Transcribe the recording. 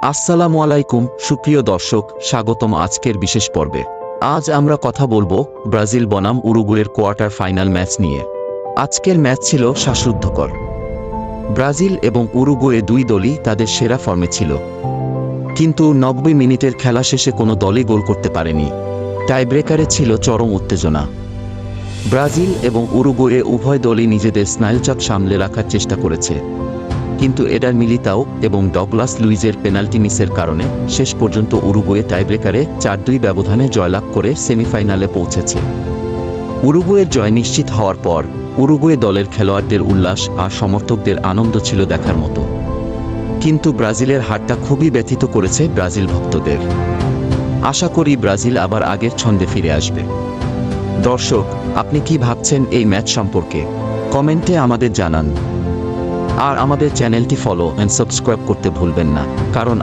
আসসালামু আলাইকুম সুপ্রিয় দর্শক, স্বাগতম আজকের বিশেষ পর্বে। আজ আমরা কথা বলবো ব্রাজিল বনাম উরুগুয়ের কোয়ার্টার ফাইনাল ম্যাচ নিয়ে। আজকের ম্যাচ ছিল শ্বাসরুদ্ধকর। ব্রাজিল এবং উরুগুয়ে দুই দলই তাদের সেরা ফর্মে ছিল, কিন্তু ৯০ মিনিটের খেলা শেষে কোনো দলই গোল করতে পারেনি। টাইব্রেকারে ছিল চরম উত্তেজনা। ব্রাজিল এবং উরুগুয়ে উভয় দলই নিজেদের স্নায়ুচাপ সামলে রাখার চেষ্টা করেছে, কিন্তু এডার মিলিতাও এবং ডগলাস লুইজের পেনাল্টি মিসের কারণে শেষ পর্যন্ত উরুগুয়ে টাইব্রেকারে ৪-২ ব্যবধানে জয়লাভ করে সেমিফাইনালে পৌঁছেছে। উরুগুয়ের জয় নিশ্চিত হওয়ার পর উরুগুয়ে দলের খেলোয়াড়দের উল্লাস আর সমর্থকদের আনন্দ ছিল দেখার মতো, কিন্তু ব্রাজিলের হারটা খুবই ব্যথিত করেছে ব্রাজিল ভক্তদের। আশা করি ব্রাজিল আবার আগের ছন্দে ফিরে আসবে। দর্শক, আপনি কি ভাবছেন এই ম্যাচ সম্পর্কে? কমেন্টে আমাদের জানান। আর আমাদের চ্যানেলটি ফলো এন্ড সাবস্ক্রাইব করতে ভুলবেন না, কারণ